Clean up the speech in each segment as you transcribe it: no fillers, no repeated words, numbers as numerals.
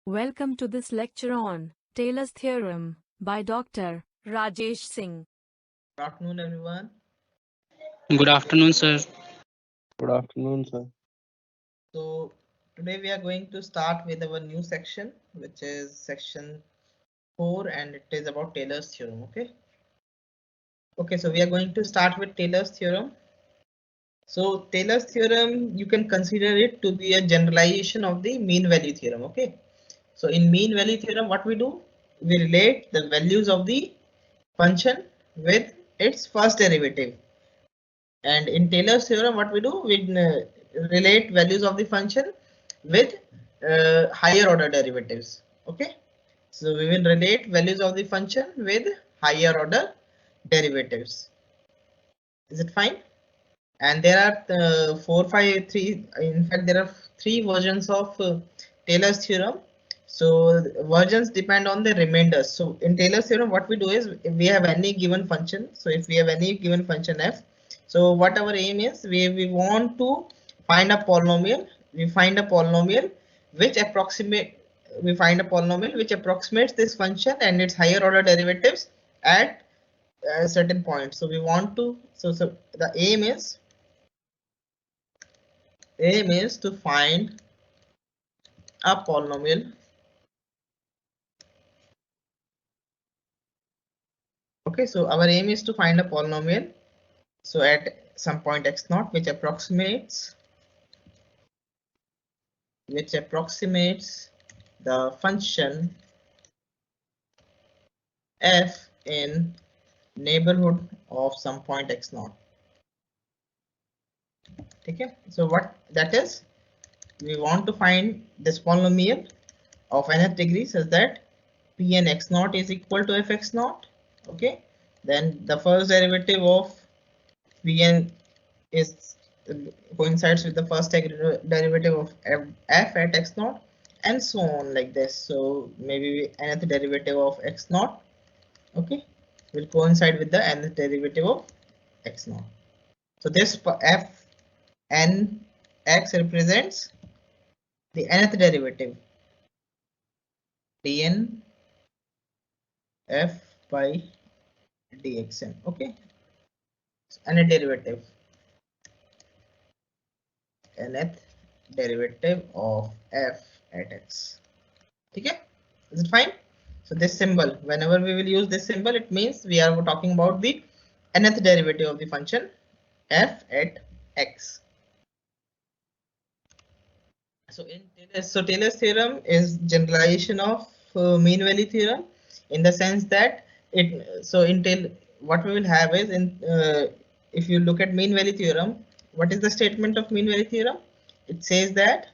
Welcome to this lecture on Taylor's theorem by Dr. Rajesh Singh. Good afternoon, everyone. Good afternoon, sir. Good afternoon, sir. So today we are going to start with our new section, which is section 4, and it is about Taylor's theorem. Okay, so we are going to start with Taylor's theorem. So Taylor's theorem, you can consider it to be a generalization of the mean value theorem. Okay, so in mean value theorem, what we do? We relate the values of the function with its first derivative. And in Taylor's theorem, what we do? We relate values of the function with higher order derivatives. Okay, so we will relate values of the function with higher order derivatives. Is it fine? And there are 3. In fact, there are 3 versions of Taylor's theorem. So versions depend on the remainders. So in Taylor's theorem, what we do is if we have any given function. So if we have any given function f, so what our aim is, we want to find a polynomial. We find a polynomial which approximates this function and its higher order derivatives at a certain point. So we want to, so the aim is to find a polynomial. Okay, so our aim is to find a polynomial. So at some point x0 which approximates the function f in neighborhood of some point x0. Okay, so what that is, we want to find this polynomial of nth degree such that Pn x0 is equal to fx0. Okay, then the first derivative of Pn is coincides with the first derivative of f at x0 and so on like this. So maybe nth derivative of x0, okay, will coincide with the nth derivative of x0. So this f n x represents the nth derivative dn f by dxn. Okay, so nth derivative of f at x. Okay, is it fine? So this symbol, whenever we will use this symbol, it means we are talking about the nth derivative of the function f at x. So Taylor's theorem is generalization of mean value theorem, in the sense that what we will have is if you look at mean value theorem, what is the statement of mean value theorem? It says that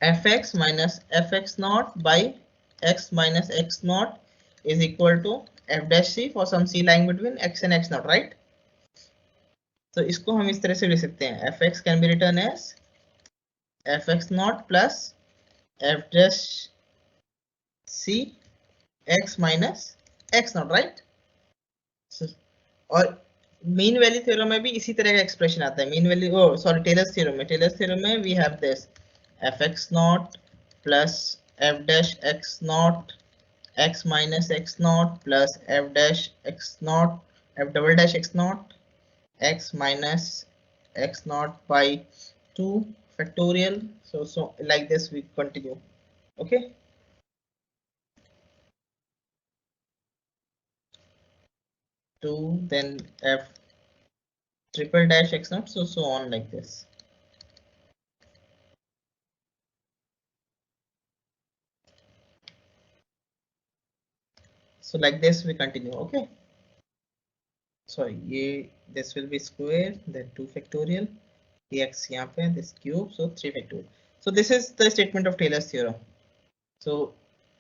fx minus fx0 by x minus x0 is equal to f dash c for some c lying between x and x0, right? So इसको हम इस तरह से लिख सकते हैं, fx can be written as fx0 plus f dash c x minus x0, right? So, और mean value theorem में भी इसी तरह का एक्सप्रेशन आता है. मीन वैल्यू टेलर्स थ्योरम में we have this fx0 plus f dash x0 x minus x0 plus f dash x0 f double dash x0 x minus x0 by 2 factorial. So like this we continue. Okay, then f triple dash x0, so on like this. So like this we continue. Okay, sorry, this will be square, then 2 factorial, dx यहाँ पे, this cube, so 3 factorial. So this is the statement of Taylor's theorem. So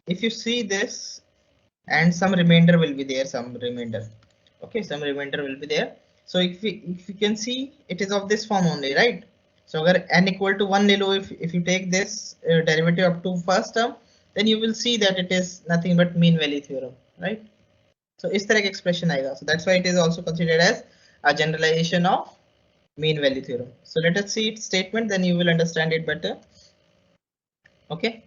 if you see this, and some remainder will be there, okay, some remainder will be there. So if you can see, it is of this form only, right? So अगर n equal to 1 ले लो, if you take this derivative up to first term, then you will see that it is nothing but mean value theorem, right? So इस तरह का expression आएगा. So that's why it is also considered as a generalization of mean value theorem. So let us see its statement, then you will understand it better. Okay.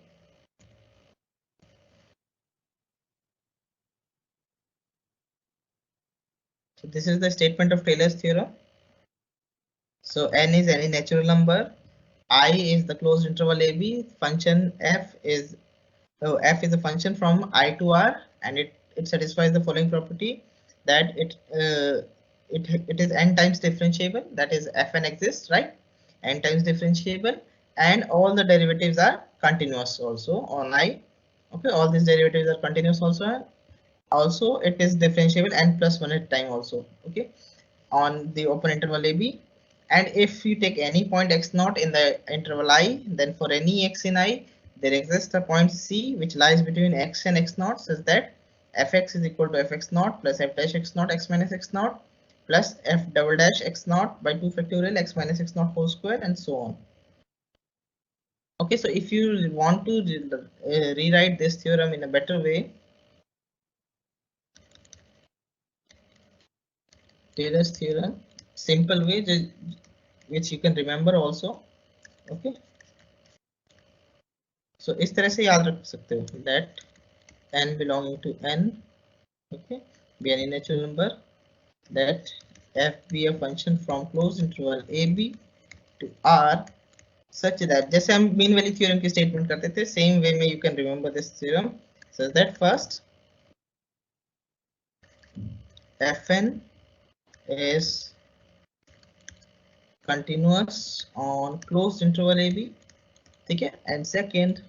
So this is the statement of Taylor's theorem. So n is any natural number, I is the closed interval AB, function f is a function from I to R, and it satisfies the following property, that it is n times differentiable, that is fn exists, right? N times differentiable, and all the derivatives are continuous also on I. Okay, all these derivatives are continuous also. Also, it is differentiable n plus 1 at time also. Okay, on the open interval AB. And if you take any point x0 in the interval I, then for any x in I, there exists a point C which lies between x and x0, such that fx is equal to fx0 plus f dash x0 x minus x0 plus f double dash x0 by 2 factorial x minus x0 whole square, and so on. Okay, so if you want to rewrite this theorem in a better way, Taylor's theorem, simple way which you can remember also. Okay, so इस तरह से याद रख सकते हो, that n belonging to n, okay, be any natural number, that f be a function from closed interval AB to R, such that, जैसे हम mean value theorem की स्टेटमेंट करते थे, सेम वे में you can remember this theorem, such that first fn is continuous on closed interval AB, ठीक है, and second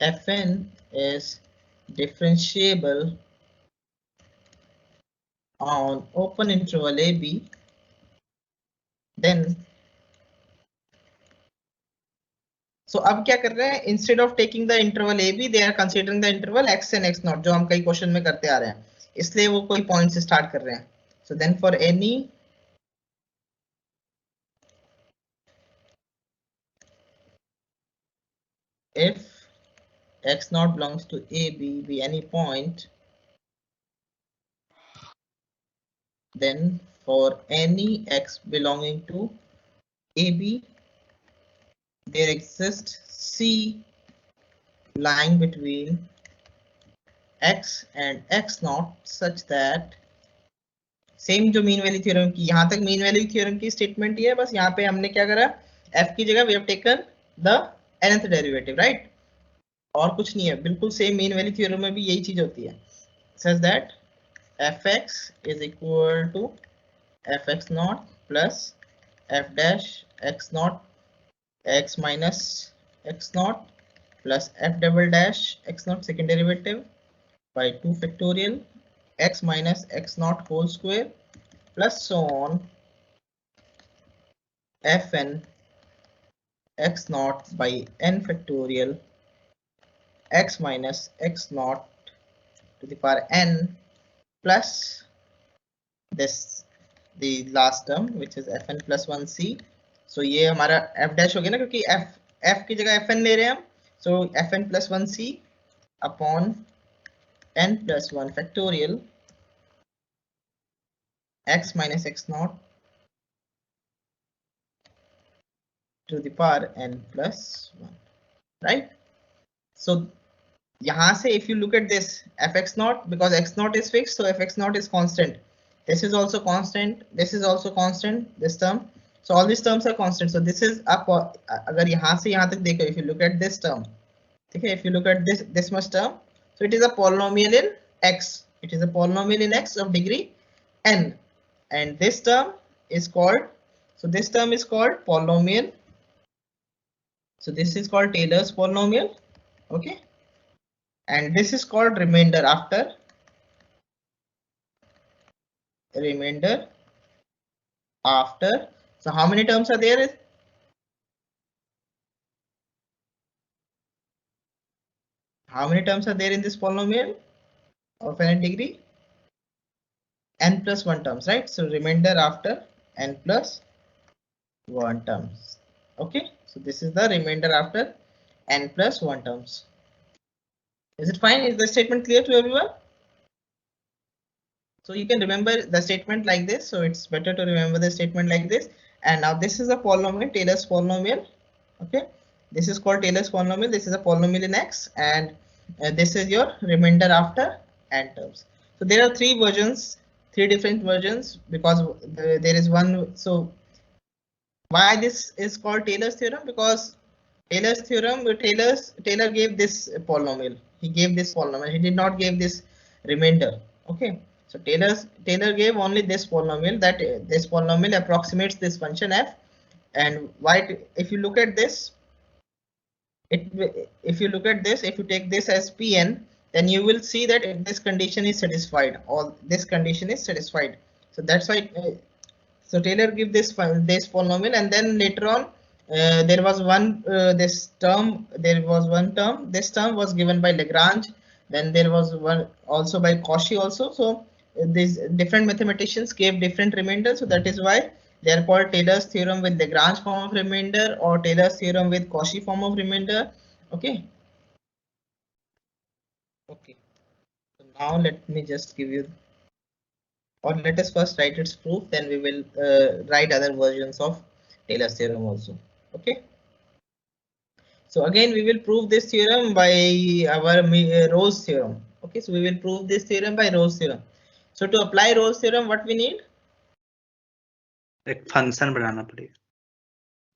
fn is differentiable on open interval AB, then so अब क्या कर रहे हैं, instead of taking the interval AB, they are considering the interval x and x0, जो हम कई क्वेश्चन में करते आ रहे हैं, इसलिए वो कोई पॉइंट से स्टार्ट कर रहे हैं. So then for any if x0 belongs to AB be any point, then for any x belonging to AB, there exists C lying between x and x0, such that same जो mean value theorem की, यहां तक mean value theorem की statement ही है, बस यहाँ पे हमने क्या करा, f की जगह we have taken the nth derivative, right, और कुछ नहीं है, बिल्कुल सेम मीन वैल्यू थ्योरम में भी यही चीज होती है, such that fx is equal to fx0 plus f dash x0 x minus x0 plus f double dash x0 second derivative by 2 factorial x minus x0 whole square plus so on fn x0 by n factorial x minus x0 to the power n plus this the last term which is fn plus 1c. so ये हमारा f dash हो गया ना, क्योंकि f की जगह fn ले रहे हैं हम, so fn plus 1c upon n plus 1 factorial x minus x0 to the power n plus 1, right? So यहाँ से if you look at this fx0, because x0 is fixed, so fx0 is constant, this is also constant, this is also constant, this term, so all these terms are constant. So this is up, अगर यहाँ से यहाँ तक देखो, if you look at this term, okay, if you look at this much term, so it is a polynomial in x, it is a polynomial in x of degree n, and this term is called, so this term is called polynomial, so this is called Taylor's polynomial, okay, and this is called remainder after, remainder after. So how many terms are there? How many terms are there in this polynomial of n degree? N plus 1 terms, right? So remainder after n plus 1 terms. Okay, so this is the remainder after n plus 1 terms. Is it fine? Is the statement clear to everyone? So you can remember the statement like this. So it's better to remember the statement like this. And now this is a polynomial, Taylor's polynomial. Okay, this is called Taylor's polynomial. This is a polynomial in X, and this is your remainder after n terms. So there are three versions, three different versions, because there is one. So why this is called Taylor's theorem? Because Taylor's theorem, Taylor gave this polynomial. He gave this polynomial. He did not give this remainder. Okay, so Taylor gave only this polynomial, that this polynomial approximates this function f. And why? If you look at this, if you look at this, if you take this as Pn, then you will see that this condition is satisfied. All this condition is satisfied. So that's why. So Taylor give this polynomial, and then later on there was one this term. There was one term. This term was given by Lagrange. Then there was one also by Cauchy also. So these different mathematicians gave different remainders. So that is why they are called Taylor's theorem with Lagrange form of remainder, or Taylor's theorem with Cauchy form of remainder. Okay. Okay. So now let me just give you, or let us first write its proof, then we will write other versions of Taylor's theorem also. Okay. So again, we will prove this theorem by our Rolle's theorem. Okay, so we will prove this theorem by Rolle's theorem. So to apply Rolle's theorem, what we need? एक function बनाना पड़ेगा,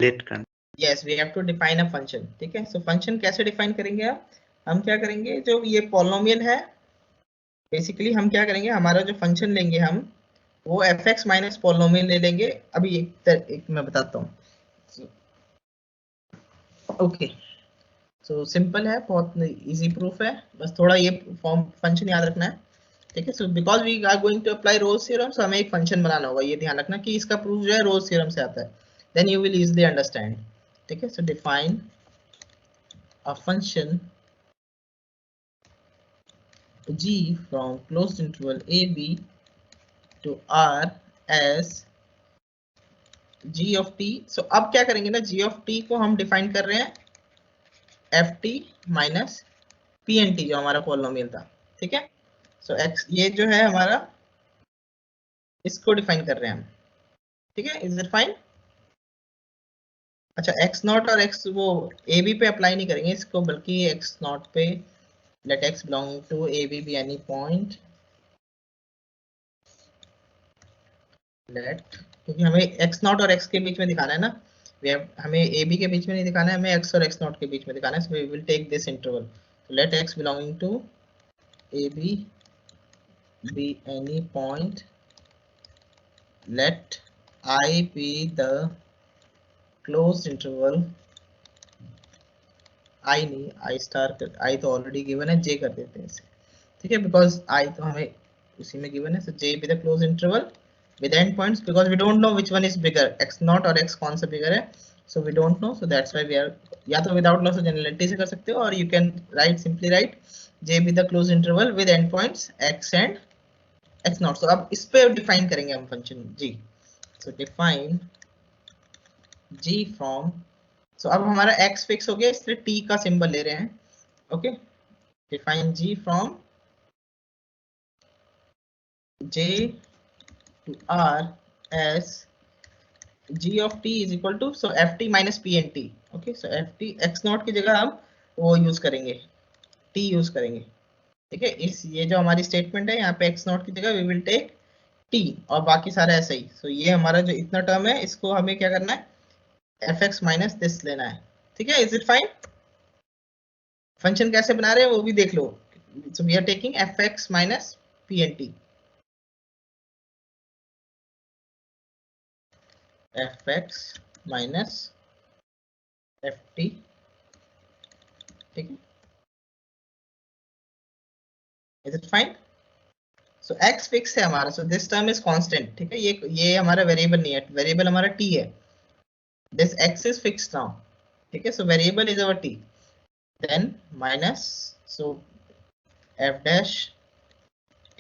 late करना. Yes, we have to define a function. ठीक है, so function कैसे define करेंगे आप? हम क्या करेंगे, जो ये polynomial है, basically हम क्या करेंगे, हमारा जो function लेंगे हम, वो fx माइनस polynomial ले लेंगे. अभी एक मैं बताता हूँ. ओके, सो सिंपल है, बहुत इजी प्रूफ है, बस थोड़ा ये फॉर्म फंक्शन याद रखना है. ठीक है, so because we are going to apply Rolle's theorem, so हमें एक फंक्शन बनाना होगा. ये ध्यान रखना कि इसका प्रूफ जो है रोल्स थ्योरम से आता है, then you will easily understand. ठीक है, so define a function g from closed interval a b to r as g of t. सो अब क्या करेंगे ना, g of t को हम डिफाइन कर रहे हैं ft माइनस pnt, जो हमारा पॉलिनोमियल था. ठीक है, सो x ये जो है हमारा, इसको डिफाइन कर रहे हैं हम. ठीक है, इज इट फाइन? अच्छा, x नॉट और x वो ए बी पे अप्लाई नहीं करेंगे इसको, बल्कि x नॉट पे, let x belong to a b be any point, let, क्योंकि हमें x नॉट और x के बीच में दिखाना है ना, हमें ए बी के बीच में नहीं दिखाना है, हमें x और x नॉट के बीच में दिखाना है. So we will take this interval, let x belonging to a b be any point, let I be the closed interval. I नहीं, I star कर, I तो already given है, J कर देते हैं इसे. ठीक है, because I तो हमें उसी में given है, so J be the closed interval with endpoints, because we don't know which one is bigger, x not और x कौन सा bigger है, so we don't know, so that's why we are, या तो without loss of generality से कर सकते हो, और you can simply write J be the closed interval with endpoints x and x nought. So अब इस पे डिफाइन करेंगे हम function g. So define g from, so अब हमारा x फिक्स हो गया, इसलिए t का सिंबल ले रहे हैं. Okay, define g from j to r as g of t is equal to, so ft minus pnt. Okay, so ft x not की जगह हम वो यूज करेंगे, t यूज करेंगे. ठीक है, इस ये जो हमारी स्टेटमेंट है, यहाँ पे x नॉट की जगह वी विल टेक t, और बाकी सारा ऐसा ही. सो ये हमारा जो इतना टर्म है, इसको हमें क्या करना है, fx माइनस दिस लेना है. ठीक है, इज इट फाइन? फंक्शन कैसे बना रहे हैं वो भी देख लो. So we are taking fx minus pnt, fx minus ft. ठीक है, is it fine? So x fix है हमारा, so this term is constant. ठीक है, ये हमारा वेरिएबल नहीं है, वेरिएबल हमारा t है. This x is fixed now. ठीक है, so variable is our t, then minus, so f dash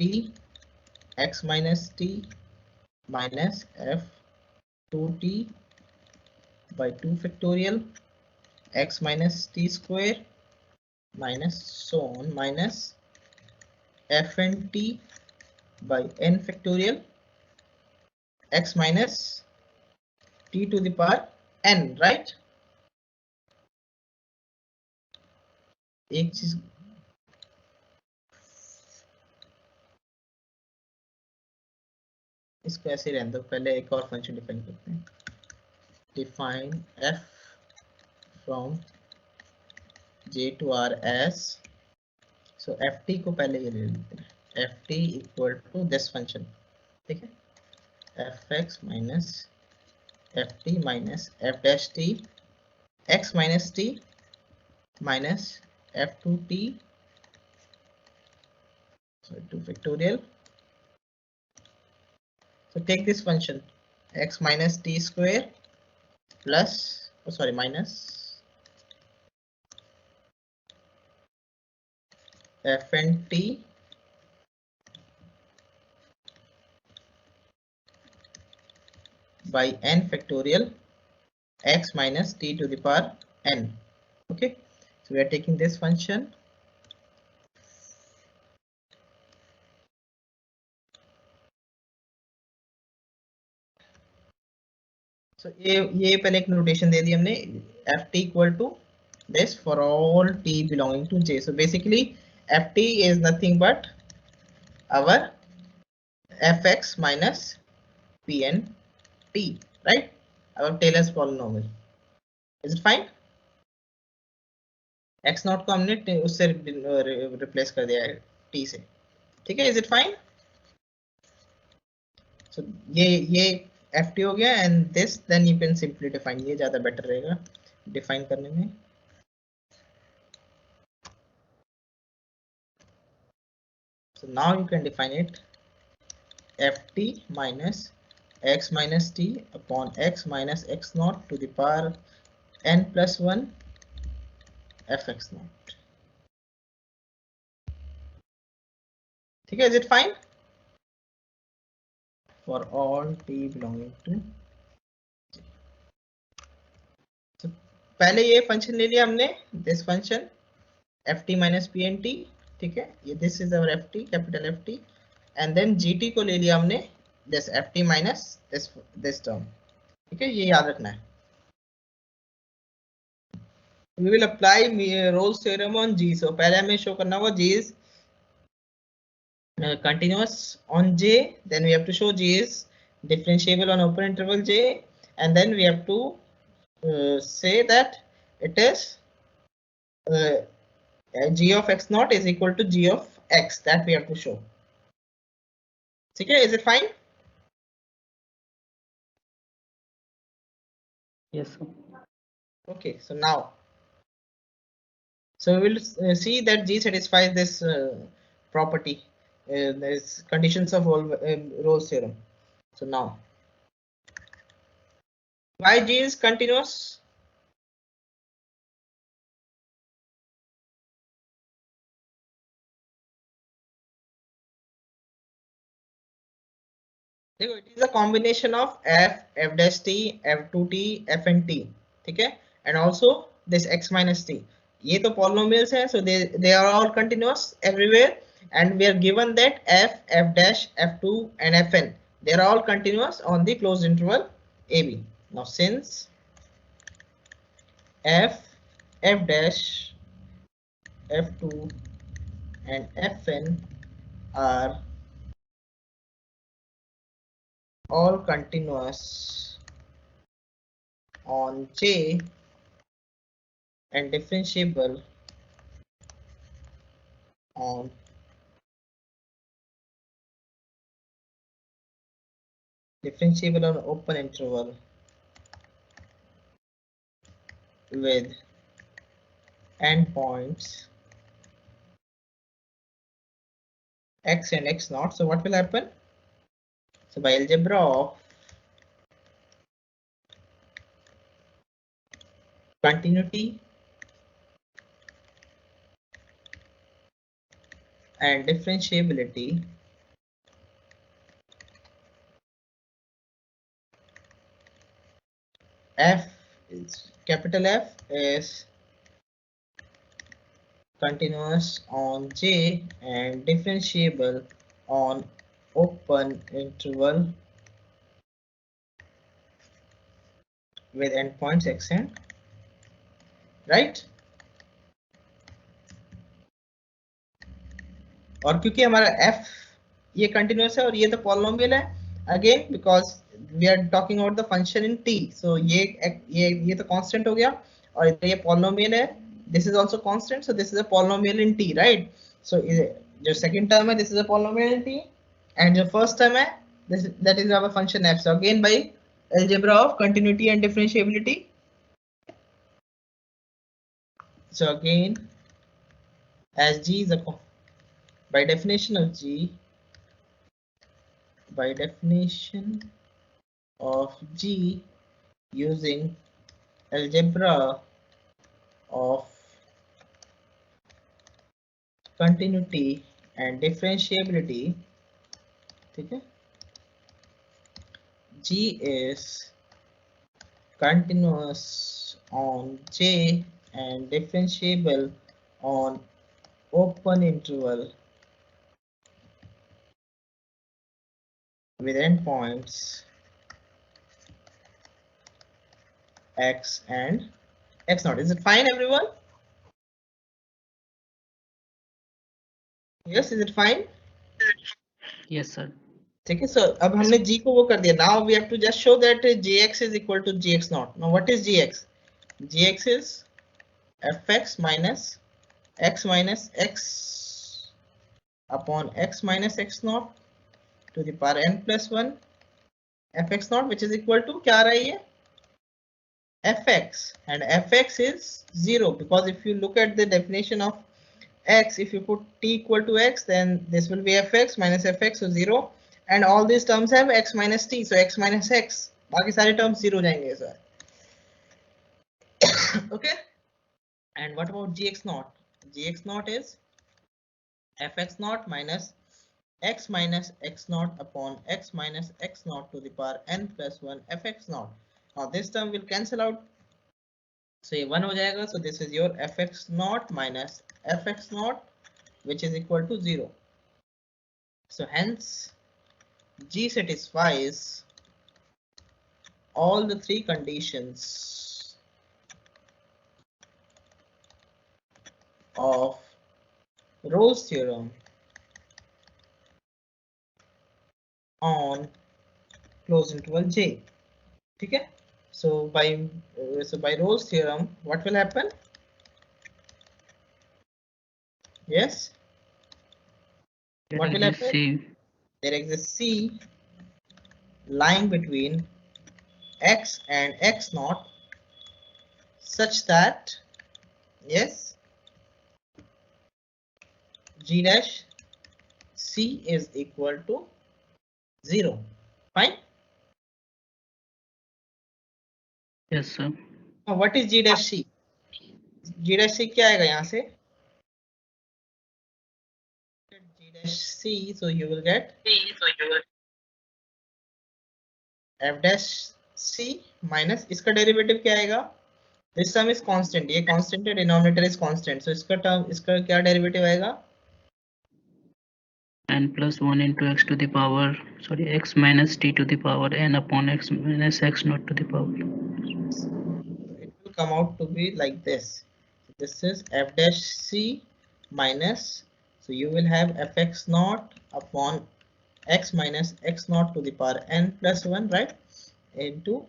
t x minus t minus f 2t by 2 factorial x minus t square minus so on minus f and t by n factorial x minus t to the power n, right? एक चीज इसको ऐसे रहने दो, पहले एक और function define करते हैं। Define f from j to r as, so ft को पहले ये ले लेते हैं, ft equal to this function, ठीक है, fx minus ft minus f dash t x minus t minus f2t, so 2 factorial. So take this function x minus t square plus, oh sorry, minus fn t by n factorial x minus t to the power n. Okay, so we are taking this function. So ये पहले एक notation दे दी हमने, ft equal to this for all t belonging to j. So basically ft is nothing but our fx minus pnt, right? Our Taylor's polynomial. Is it fine? x not को हमने उससे replace कर दिया है t से, ठीक है? Is it fine? So ये ft हो गया, and this then you can simply define, ये ज्यादा बेटर रहेगा डिफाइन करने में. So now you can define it, ft minus x minus t upon x minus x naught to the power n plus 1 fx naught. ठीक है? Is it fine? For all t belonging to, so पहले ये function ले लिया हमने, this function ft minus pnt, ठीक है, ये this is our ft, capital ft, and then gt को ले लिया हमने, this ft minus this term, ठीक है, ये याद रखना है. We will apply Rolle's theorem on g. So पहले हमें शो करना होगा g is continuous on j, then we have to show g is differentiable on open interval j, and then we have to say that it is g of x naught is equal to g of x, that we have to show. Okay, is it fine? Yes, sir. Okay, so now, so we will see that g satisfies this property, this conditions of Rolle's theorem. So now, why g is continuous? देखो, it is a combination of f, f dash t, f2t, fnt, ठीक है, and also this x minus t. ये तो polynomials हैं, so they are all continuous everywhere, and we are given that f, f dash, f2 and fn, they are all continuous on the closed interval ab. Now since f, f dash, f2 and fn are all continuous on j and differentiable on open interval with endpoints x and x naught. So what will happen? So by algebra of continuity and differentiability, f is capital F is continuous on j and differentiable on open interval with endpoints x and, right? और क्योंकि हमारा f ये continuous है और ये तो polynomial है, again because we are talking about the function in t, so ये तो कांस्टेंट हो गया और ये पॉलिनोमियल है, this is also constant, so this is a polynomial in t, right? So जो सेकंड टर्म है this is a polynomial in t, and जो फर्स्ट टर्म है that is our function f. So again by algebra of continuity and differentiability, so again as g is a by definition of g, by definition of g using algebra of continuity and differentiability, ठीक है, g is continuous on J and differentiable on open interval with endpoints x and x naught. Is it fine, everyone? Yes, is it fine? Yes, sir. ठीक है, so अब हमने g को वो कर दिया. Now we have to just show that gx is equal to gx naught. Now what is gx? Gx is fx minus x upon x minus x naught to the power n plus 1 fx naught, which is equal to क्या आ रहा है ये? fx, and fx is 0, because if you look at the definition of x, if you put t equal to x, then this will be fx minus fx, so 0, and all these terms have x minus t, so x minus x, बाकी सारे terms 0 जाएंगे sir. Okay, and what about gx naught? Gx naught is fx naught minus x naught upon x minus x naught to the power n plus 1 fx naught. Now this term will cancel out, so ये 1 हो जाएगा, so this is your fx naught minus fx naught, which is equal to 0. So hence g satisfies all the three conditions of Rolle's theorem on closed interval J. Okay, so by Rolle's theorem, what will happen? Yes, what will happen? C. There exists C lying between x and x naught such that, yes, g dash c is equal to 0. Fine. Yes, sir. Now what is g dash c? G dash c क्या आएगा यहाँ से? G dash c, so you will get f dash c minus इसका derivative क्या आएगा? This term is constant, ये constant है, denominator is constant, so इसका क्या डेरिवेटिव आएगा? N plus 1 into x to the power, sorry, x minus t to the power n upon x minus x naught to the power. It will come out to be like this. This is f dash c minus, so you will have fx naught upon x minus x naught to the power n plus 1, right, into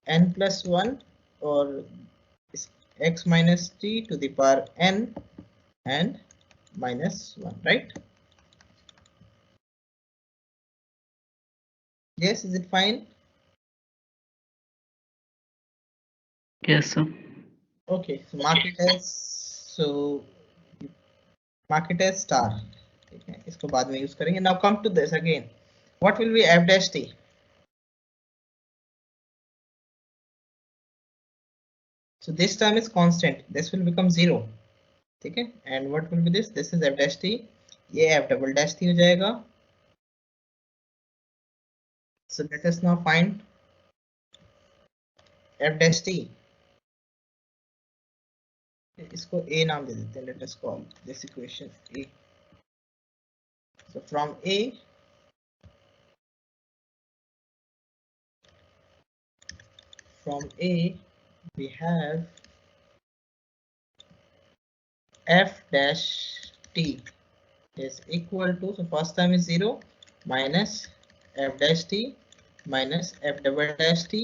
n plus 1 or x minus t to the power n and minus 1, right? Yes, is it fine? Yes, sir. Okay, so mark it as star. ठीक है, इसको बाद में use करेंगे. Now come to this again. What will be f dash t? So this term is constant. This will become 0. ठीक है, and what will be this? This is f dash t. ये f double dash t हो जाएगा. So let us now find f dash t. इसको a नाम दे देते हैं. Let us call this equation a. So from a, we have f dash t. is equal to, so first term is 0 minus f dash t minus f double dash t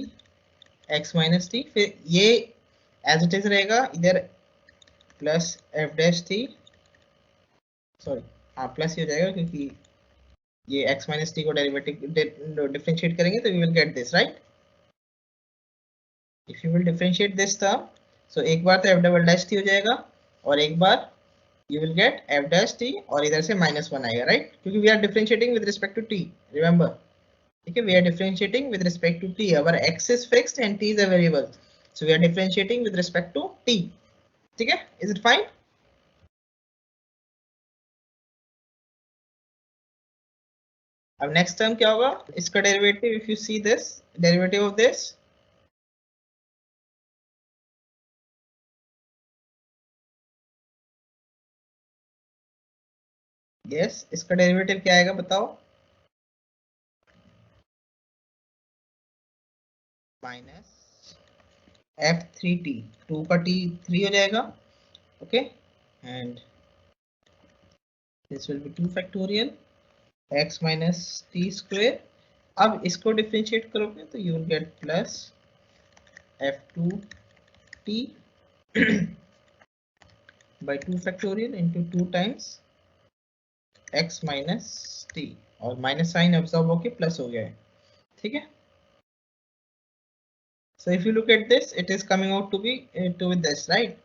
x minus t, फिर ये as it is रहेगा इधर plus F dash T, sorry हाँ plus ही हो जाएगा क्योंकि ये x माइनस टी को डेरिवेटिव डिफरेंशिएट करेंगे तो we will get this right. If you will differentiate this term, so एक बार तो f डबल डैश टी हो जाएगा और एक बार you will get f dash t और इधर से -1 आएगा राइट, क्योंकि we are differentiating with respect to t, remember. ठीक है, we are differentiating with respect to t, our x is fixed and t is a variable, so we are differentiating with respect to t. ठीक है, is it fine? अब next term क्या होगा, इसका derivative, if you see this derivative of this, yes इसका derivative क्या आएगा बताओ, माइनस f3t, 2 का t 3 हो जाएगा, okay, and this will be 2 factorial x minus T square. अब इसको डिफरेंशिएट करोगे तो you will gate plus f2t by 2 factorial into 2 times x minus T, और माइनस साइन अब्सॉर्ब होके प्लस हो गया है. ठीक है, so if you look at this it is coming out to be to with this right.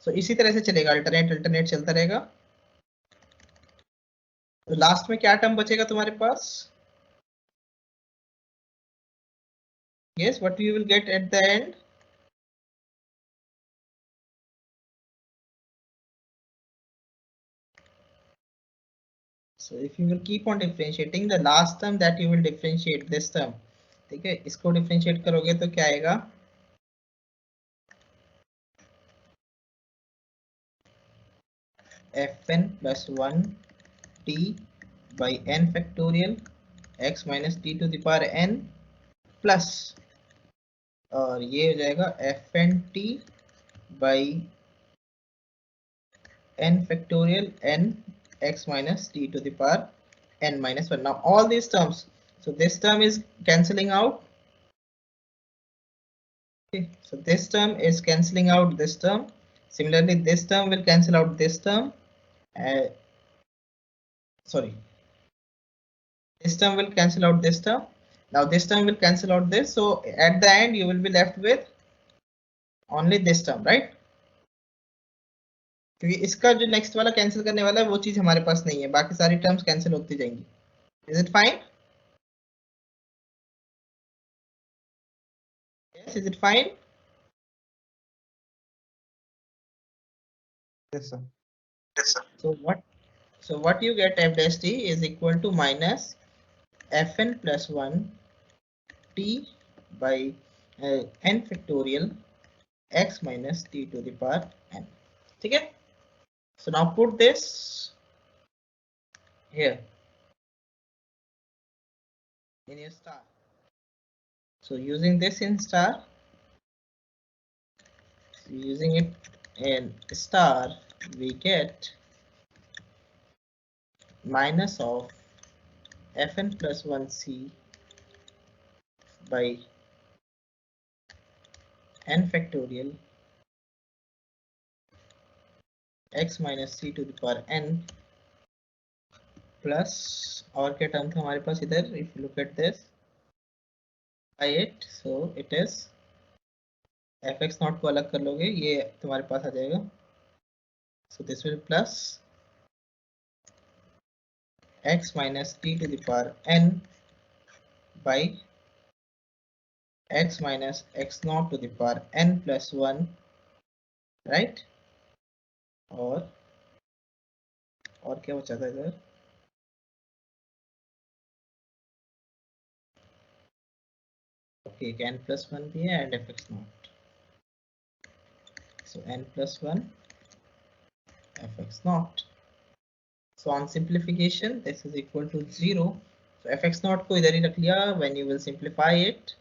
so इसी तरह से चलेगा, अल्टरनेट चलता रहेगा. तो लास्ट में क्या टर्म बचेगा तुम्हारे पास, yes what you will get at the end, so if you will keep on differentiating the last term that you will differentiate this term. ठीक है, इसको डिफरेंशिएट करोगे तो क्या आएगा, fn plus 1 t by n factorial x minus t to the power n plus, और ये हो जाएगा fn t by n factorial n x minus t to the power n minus 1. Now all these terms, so this term is cancelling out. Okay, so this term is cancelling out this term. Similarly, this term will cancel out this term. Sorry, this term will cancel out this term. Now this term will cancel out this. So at the end, you will be left with only this term, right? क्योंकि इसका जो next वाला cancel करने वाला है वो चीज हमारे पास नहीं है, बाकी सारी टर्म्स कैंसिल होती जाएंगी. Is it fine? Yes, is it fine? Yes, sir. Yes, sir. So what you get f dash t is equal to minus fn plus 1 t by n factorial x minus t to the power n. ठीक है? So now put this here in your star. So using this in star, using it in star, we get minus of fn plus 1c by n factorial x minus c to the power n plus, और क्या term था हमारे पास इधर, if you look at this by it, so it is fx not को अलग कर लोगे ये तुम्हारे पास आ जाएगा, so this will plus x minus t to the power n by x minus x naught to the power n plus 1, right? और क्या बचा था इधर, ओके n plus 1 भी है and fx naught, so n plus 1 fx naught. So on simplification this is equal to 0, so fx naught को इधर ही रख लिया. when you will simplify it,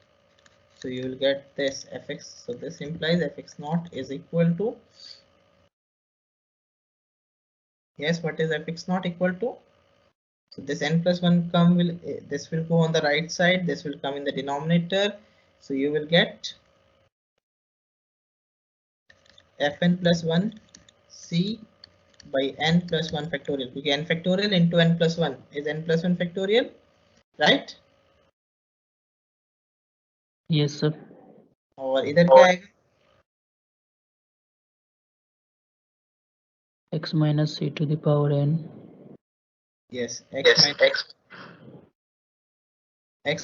so you will get this fx, so this implies fx naught is equal to Yes, what is fx naught equal to? So this n plus 1 this will go on the right side, this will come in the denominator. So you will get fn plus 1 c by n plus 1 factorial, because n factorial into n plus 1 is n plus 1 factorial, right? Yes, sir. और इधर क्या आएगा? X minus c to the power n. Yes, x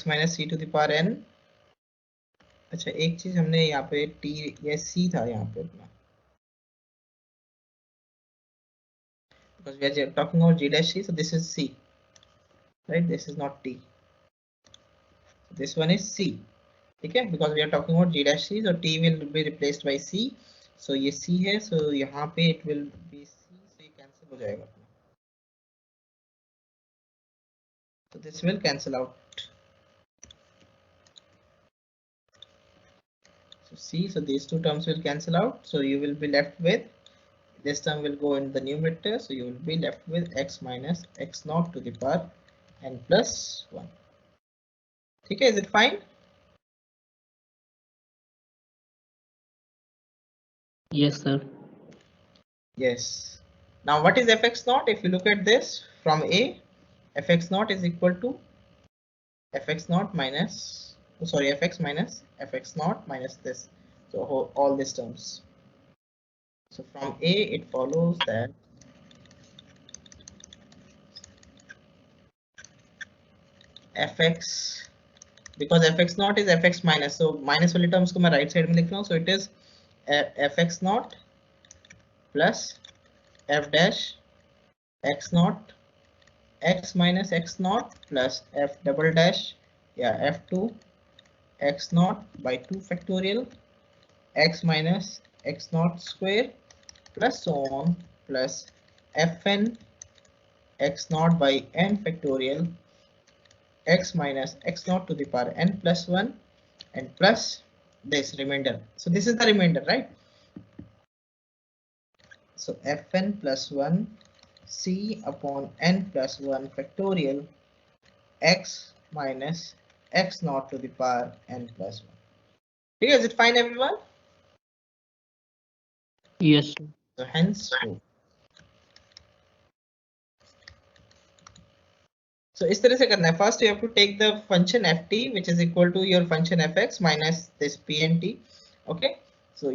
minus c to the power n. अच्छा, एक चीज हमने यहाँ पे t या c था यहाँ पे अपना, because we are talking about g dash c, so this is c, right? This is not t, this one is c. ठीक है, because we are talking about g dash c, so t will be replaced by c. So ये c है, so यहाँ पे it will be c, so ये cancel हो जाएगा अपना. So this will cancel out. So c, so these two terms will cancel out. So you will be left with, this term will go in the numerator. So you will be left with x minus x naught to the power n plus 1. Okay, is it fine? Yes, sir. Yes. Now what is fx naught? If you look at this from a, fx naught is equal to fx naught minus, sorry, fx minus fx naught minus this. So all these terms. So from a it follows that fx, because fx naught is fx minus, so minus वाले terms को मैं right side में लिख रहा हूँ, so it is fx naught plus f dash x naught x minus x naught plus f double dash, yeah, f2 x naught by 2 factorial x minus x naught square plus so on plus fn x naught by n factorial x minus x naught to the power n plus 1 and plus this remainder. So this is the remainder, right? So fn plus 1 c upon n plus 1 factorial x minus x naught to the power n plus 1. Okay, is it fine, everyone? Yes, sir. So hence true. So इस तरह से करना है. First you have to take the function ft which is equal to your function fx minus this pnt. Okay, so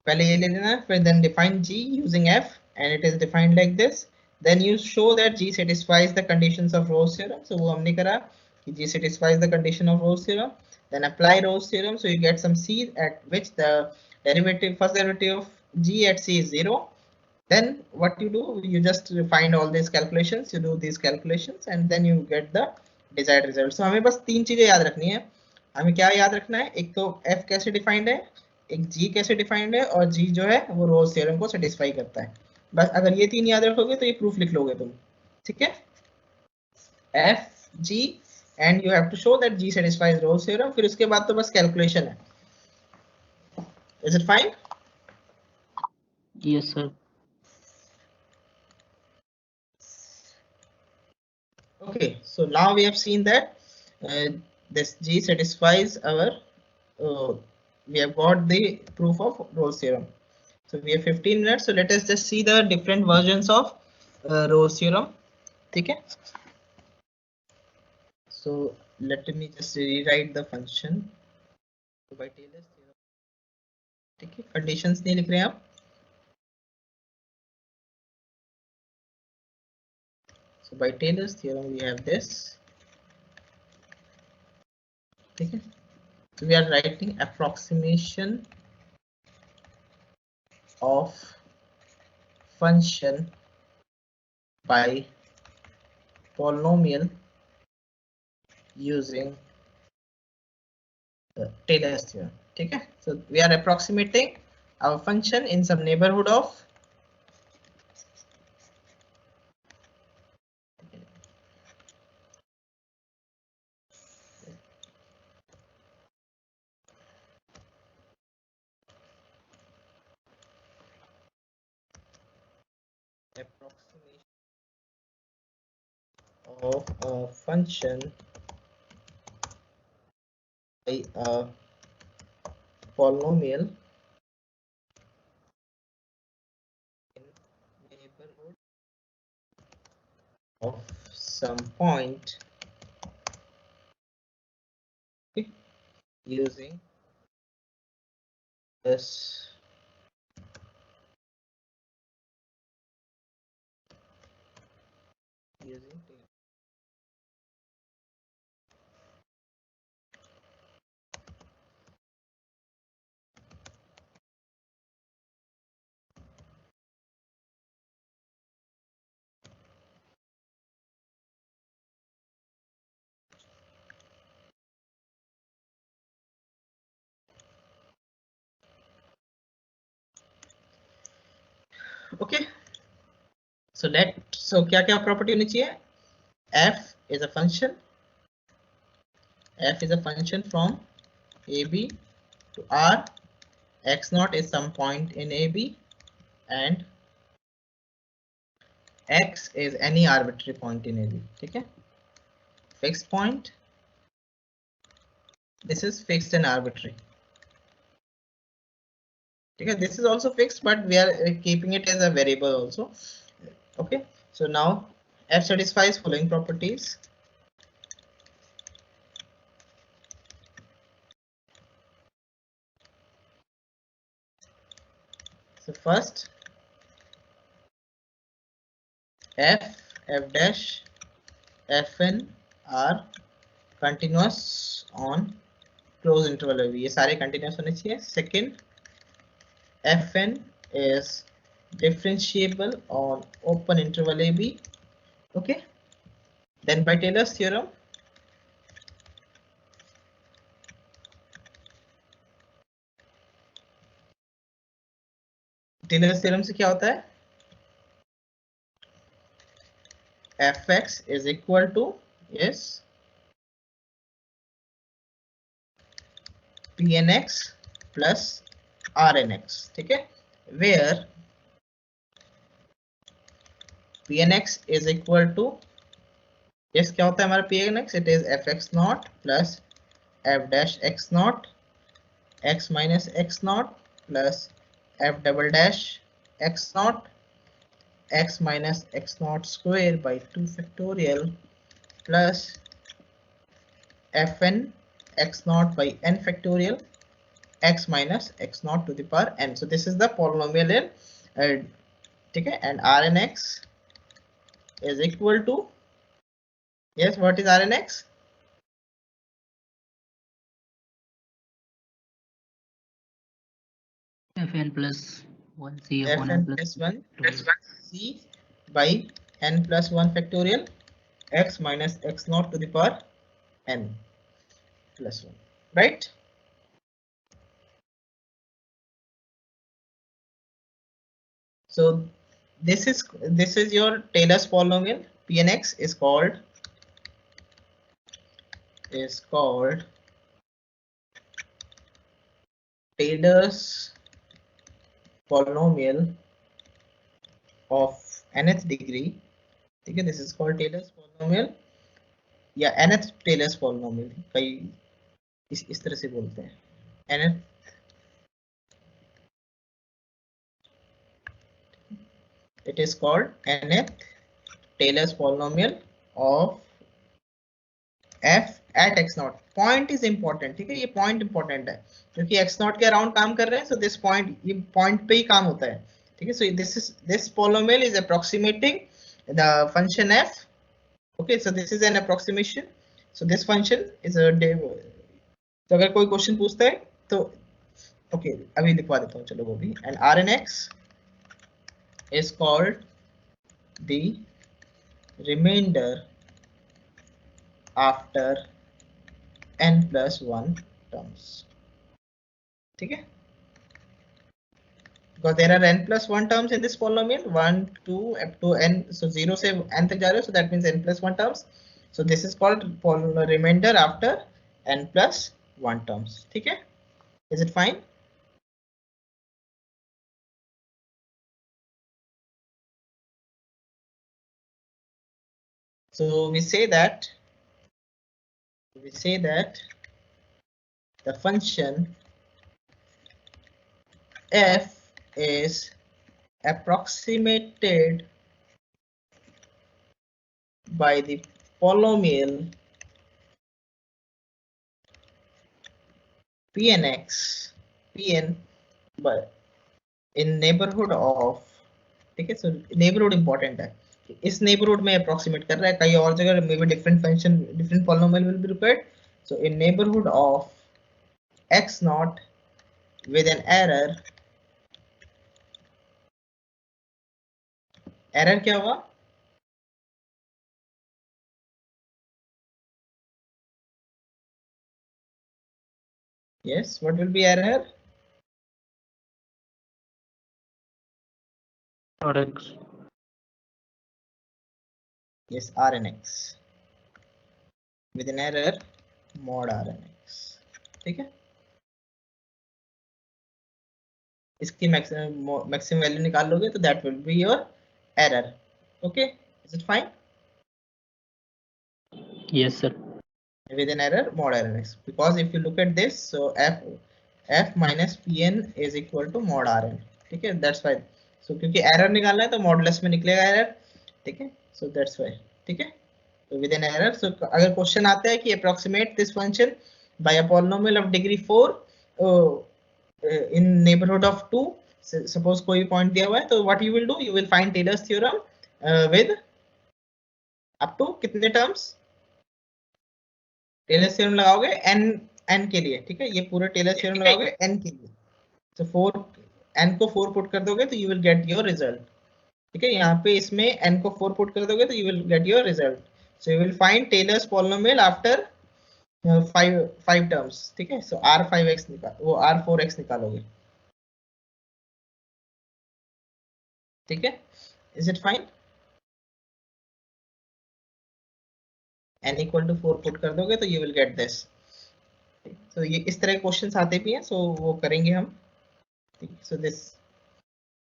पहले ये ले लेना, फिर then define g using f and it is defined like this. Then you show that g satisfies the conditions of Rolle's theorem. So वो हमने करा कि g satisfies the condition of Rolle's theorem. Then apply Rolle's theorem, so you get some c at which the first derivative of g at c is 0. Then what you do, you just find all these calculations, you do these calculations and then you get the desired result. So हमें बस तीन चीजें याद रखनी है. हमें क्या याद रखना है? एक तो f कैसे डिफाइंड है, एक g कैसे डिफाइंड है, और g जो है वो रोल्स थ्योरम को सेटिस्फाई करता है. बस अगर ये तीन याद रखोगे तो ये प्रूफ लिख लोगे तुम. ठीक है, f g and you have to show that g satisfies Rolle's theorem. फिर उसके बाद तो बस कैलकुलेशन है. Is it fine? Yes, sir. Okay, so now we have seen that this g satisfies our, we have got the proof of Rolle's theorem. So we have 15 minutes, so let us just see the different versions of Rolle's theorem. Okay, so let me just rewrite the function. So by Taylor's theorem, ठीक है, conditions नहीं लिख रहे हैं आप. So by Taylor's theorem we have this. Okay, so we are writing approximation of function by polynomial using Taylor's theorem. Okay, so we are approximating our function in some neighborhood of approximation of a function by a polynomial in neighborhood of some point, okay, using this using okay. So क्या क्या property होनी चाहिए? f is a function from ab to r, x naught is some point in ab, and x is any arbitrary point in ab. ठीक है, fixed point, this is fixed and arbitrary. Okay, this is also fixed, but we are keeping it as a variable also. Okay, so now f satisfies following properties. So first, f dash fn are continuous on closed interval ab. ये सारे continuous होने चाहिए. Second, fn is differentiable on open interval ab. Okay, then by Taylor's theorem, Taylor's theorem से क्या होता है? fx is equal to yes pnx plus rnx. ठीक है, where pnx is equal to yes क्या होता है हमारा pnx? It is fx naught plus f dash x naught x minus x naught plus f double dash x naught x minus x naught square by 2 factorial plus fn x naught by n factorial x minus x naught to the power n. So this is the polynomial in ठीक है, and rnx is equal to yes what is rnx? fn plus 1 c upon fn n plus plus 1 c by n plus 1 factorial x minus x naught to the power n plus 1, right? So this is your Taylor's polynomial. Pnx is called Taylor's polynomial of nth degree. ठीक है, this is called Taylor's polynomial या nth Taylor's polynomial, कई इस तरह से बोलते हैं nth. It is called nth Taylor's polynomial of f at x naught. Point is important. ठीक है, ये point important है क्योंकि x naught के अराउंड काम कर रहे हैं. So this point, ये point पे ही काम होता है. ठीक है, so this polynomial is approximating the function f. Okay, so this is an approximation. So this function is a तो अगर कोई क्वेश्चन पूछता है तो ओके अभी लिखवा देता हूँ, चलो वो भी. And rnx is called the remainder after n plus 1 terms. ठीक है, because there are n plus 1 terms in this polynomial, 1 2 up to n, so 0 से n तक जा रहे हो, so that means n plus 1 terms. So this is called remainder after n plus 1 terms. ठीक है, is it fine? So we say that the function f is approximated by the polynomial pnx pn but in neighborhood of, ठीक है, so neighborhood important है, इस neighborhood में approximate कर रहा है, कहीं और जगह maybe different function different polynomial will be required, so in neighborhood of x naught with an error क्या होगा, yes, what will be error, or x. yes, rnx with an error mod rnx, ठीक है, इसकी maximum value निकाल लोगे तो that will be your error. Okay, is it fine? Yes, sir. With an error mod rnx, because if you look at this, so f minus pn is equal to mod rn, ठीक है, that's why. So क्योंकि error निकालना है तो modulus में निकलेगा error, ठीक है, so that's why, ठीक है. So with an error, so अगर क्वेश्चन आता है कि approximate this function by a polynomial of degree 4 in neighborhood of 2, suppose कोई पॉइंट दिया हुआ है, तो what you will do, you will find Taylor's theorem with up to कितने टर्म्स, टेलर्स थ्योरम लगाओगे n के लिए, ठीक है, ये पूरे टेलर्स थ्योरम लगाओगे n के लिए, तो 4 n को 4 पुट कर दोगे तो you will get your result, ठीक है, यहाँ पे इसमें n को 4 पुट कर दोगे तो you will get your result. So you will find Taylor's polynomial after 5 terms, ठीक है, सो r5x निकाल, वो r4x निकालोगे, ठीक है, is it fine? n equal to 4 put कर दोगे तो यू विल गेट दिस. तो ये इस तरह के क्वेश्चंस आते भी हैं, सो वो करेंगे हम, सो दिस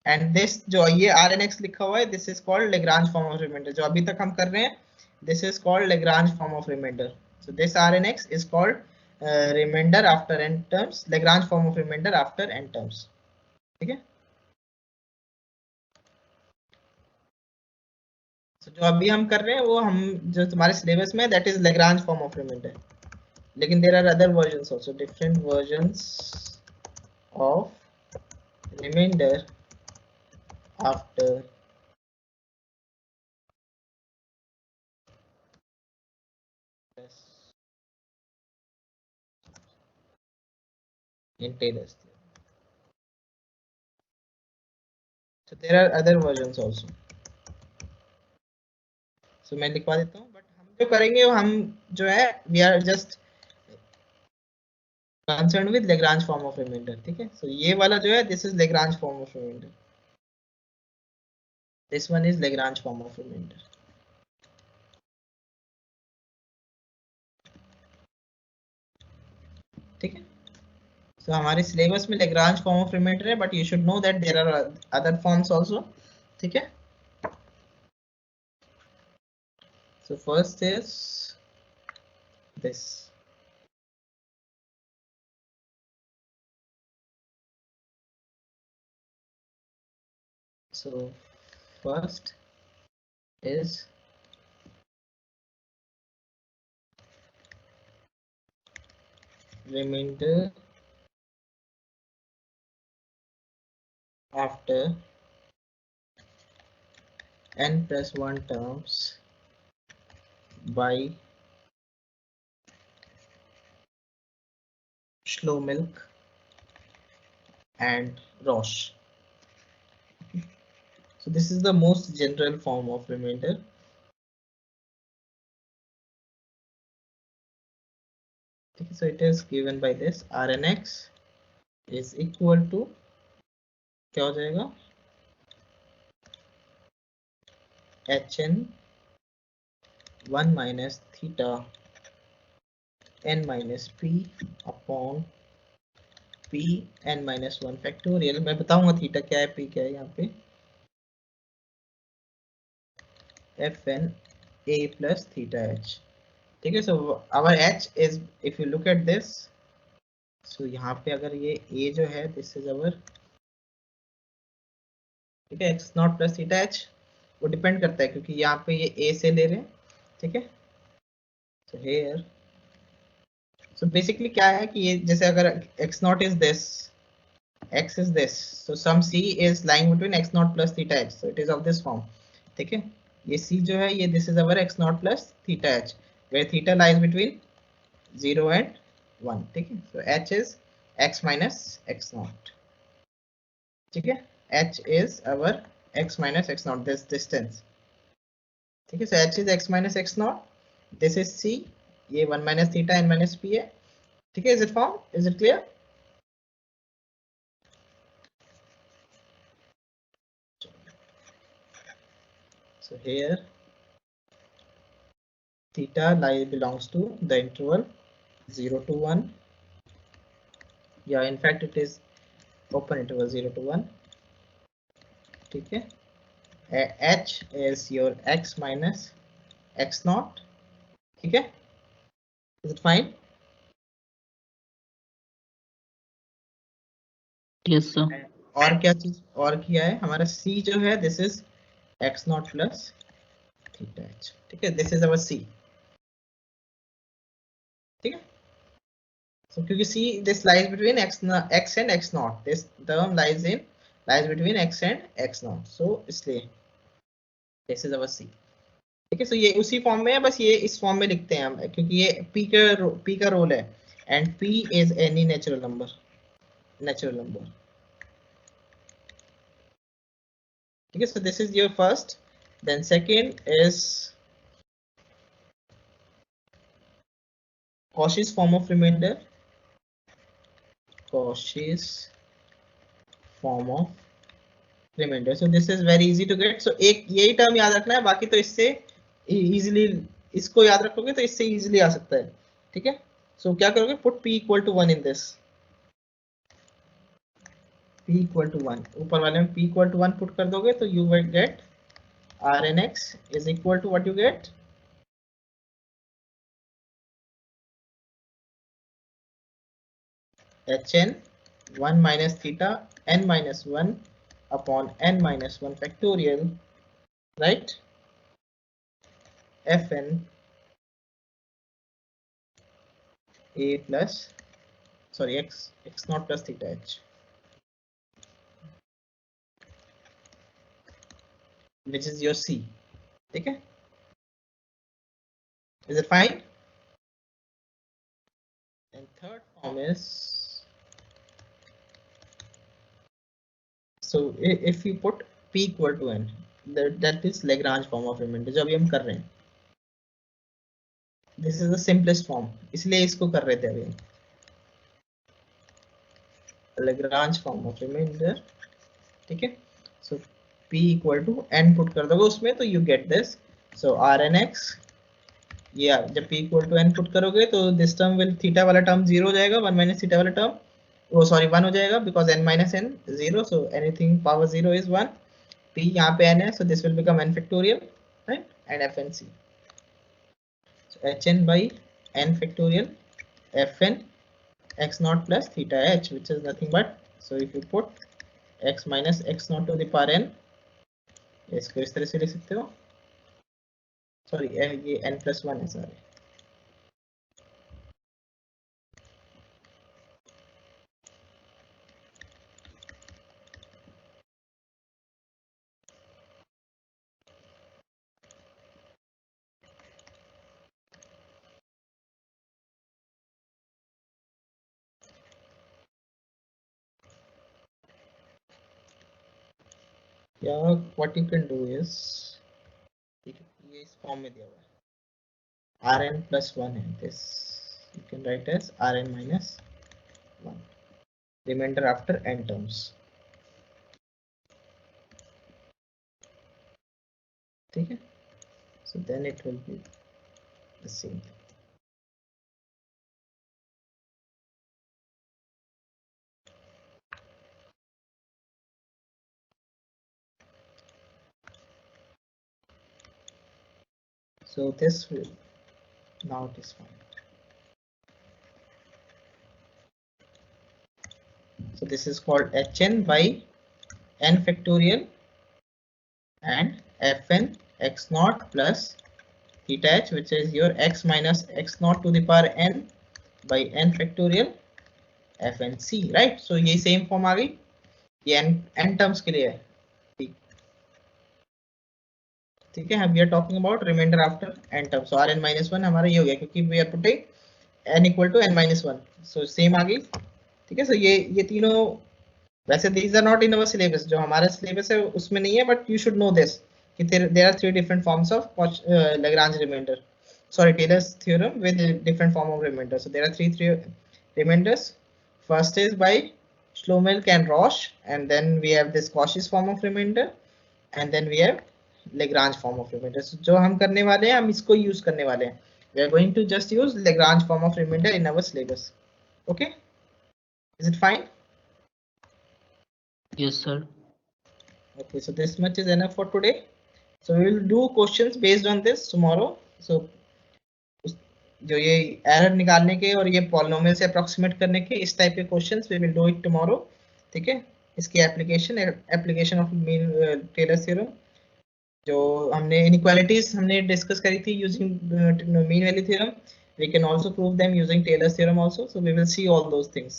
एंड दिस जो ये rnx लिखा हुआ है, this is called Lagrange form of remainder, जो अभी तक हम कर रहे हैं, this is called Lagrange form of remainder. So this rnx is called remainder after n terms, Lagrange form of remainder after n terms, ठीक है. So, जो अभी हम कर रहे हैं वो हम जो तुम्हारे सिलेबस में, that is Lagrange form of remainder, लेकिन there are other versions also, different versions of remainder after in Taylor's theorem. So there are other versions also. So मैं लिखवा देता हूँ, बट हम जो करेंगे वो हम जो है we are just concerned with Lagrange form of remainder, ठीक है. So ये वाला जो है, this is Lagrange form of remainder, this one is Lagrange form of remainder, ठीक है. So हमारे सिलेबस में Lagrange form of remainder है, but you should know that there are other forms also, ठीक है. So first is this. So first is remainder after n plus 1 terms by Schlomilk and Roche. So this is the most general form of remainder. Okay, so it is given by this rnx is equal to, क्या हो जाएगा, hn 1 minus theta n minus p upon p n minus 1 factorial. मैं बताऊंगा theta क्या है, p क्या है यहाँ पे, fn a plus theta h. ठीक है, so our h is, if you look at this, so यहाँ पे अगर ये a जो है, this is our, ठीक है, x not plus theta h, वो डिपेंड करता है क्योंकि यहाँ पे ये a से ले रहे हैं, ठीक है। so here, so basically क्या है कि ये जैसे अगर x not is this, x is this, so some c is lying between x naught plus theta h, so it is of this form, ठीक है। ये c जो है ये this is our x naught plus theta h, where theta lies between 0 and 1, ठीक है। so h is x minus x naught, ठीक है। h is our x minus x naught, this distance, ठीक है। so h is x minus x naught, this is c, ये 1 minus theta n minus p है, ठीक है। is it formed, is it clear? So here theta belongs to the interval 0 to 1. Yeah, in fact it is open interval 0 to 1. ठीक है। h is your x minus x naught, ठीक है। is it fine? Yes, sir. और क्या चीज और किया है, हमारा c जो है this is x naught plus theta h, ठीक है। this is our c, ठीक है। so क्योंकि c this lies between x and x naught, this term lies between x and x naught, so इसलिए this is our c, ठीक है। so ये उसी फॉर्म में है, बस ये इस फॉर्म में लिखते हैं हम क्योंकि ये p का रोल है, and p is any natural number, ठीक है। so this is your first, then second is Cauchy's form of remainder, so this is very easy to get, so एक यही टर्म याद रखना है, बाकी तो इससे इजीली, इसको याद रखोगे तो इससे इजीली आ सकता है, ठीक है। so क्या करोगे, put p equal to 1 in this, p equal to 1, ऊपर वाले में p equal to 1 पुट कर दोगे तो you will get Rnx is equal to what you get, hn 1 minus theta n minus 1 upon n minus 1 factorial, right, fn a plus, sorry, x naught plus theta h, which is your c, ठीक है। is it fine? and third form is, so if you put p equal to n, that is Lagrange form of remainder, जो अभी हम कर रहे हैं, this is the simplest form, इसलिए इसको कर रहे थे अभी, Lagrange form of remainder, ठीक है। so p equal to n put कर दोगे उसमें तो you get this, so Rnx, ये जब p equal to n put करोगे तो this term will, थीटा वाला टर्म 0 हो जाएगा, 1 minus थीटा वाला टर्म, वो सॉरी 1 हो जाएगा, because n minus n 0, so anything power 0 is 1, p यहाँ पे n है, so this will become n factorial, right, and fnc, so hn by n factorial fn x naught plus theta h, which is nothing but, so if you put x minus x naught to the power n, इसको इस तरह से लिख सकते हो, sorry ये n plus 1 है, sorry, yeah, what you can do is, ये इस फॉर्म में दिया हुआ है, rn plus 1 है, this you can write as rn minus 1, remainder after n terms, ठीक है। so then it will be the same thing. So this will now it is fine. So this is called hn by n factorial and fn x naught plus theta h, which is your x minus x naught to the power n by n factorial fn c, right? So ये same form आ गई, ये n terms के लिए है, ठीक है. हम we are talking about remainder after n term. So rn minus one हमारा ये हो गया क्योंकि we are putting n equal to n minus one. So same आ गई, ठीक है. सो ये तीनों वैसे these are not in our syllabus, जो हमारा सिलेबस है उसमें नहीं है, but you should know this कि there are three different forms of Lagrange remainder, sorry, Taylor's theorem with a different form of remainder. So there are three remainders. First is by Schlomilk and Roche, and then we have this Cauchy's form of remainder, and then we have Lagrange form of remainder. So जो हम करने वाले हैं हम इसको use करने वाले हैं. We are going to just use Lagrange form of remainder in our syllabus. Okay, is it fine? Yes, sir. Okay, so this much is enough for today. So we will do questions based on this tomorrow. So जो ये error निकालने के और ये polynomial से approximate करने के इस टाइप के questions we will do it tomorrow, ठीक है. इसकी application of mean Taylor's theorem, जो हमने इनइक्वालिटीज हमने डिस्कस करी थी using mean value theorem, we can also prove them using Taylor's theorem also. So we will see all those things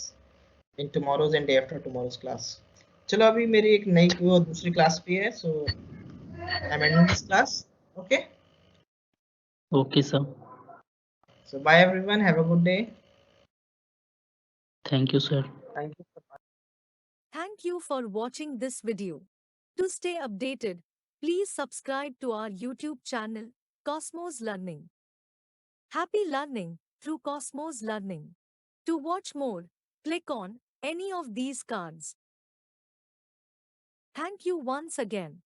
in tomorrow's and day after tomorrow's class. चलो अभी मेरी एक नई दूसरी क्लास भी है, so I am ending this class. Okay, Okay, sir. so bye everyone, have a good day. Thank you, sir. Thank you. Thank you for watching this video. To stay updated, please subscribe to our YouTube channel, Cosmos Learning. Happy learning through Cosmos Learning. To watch more, click on any of these cards. Thank you once again.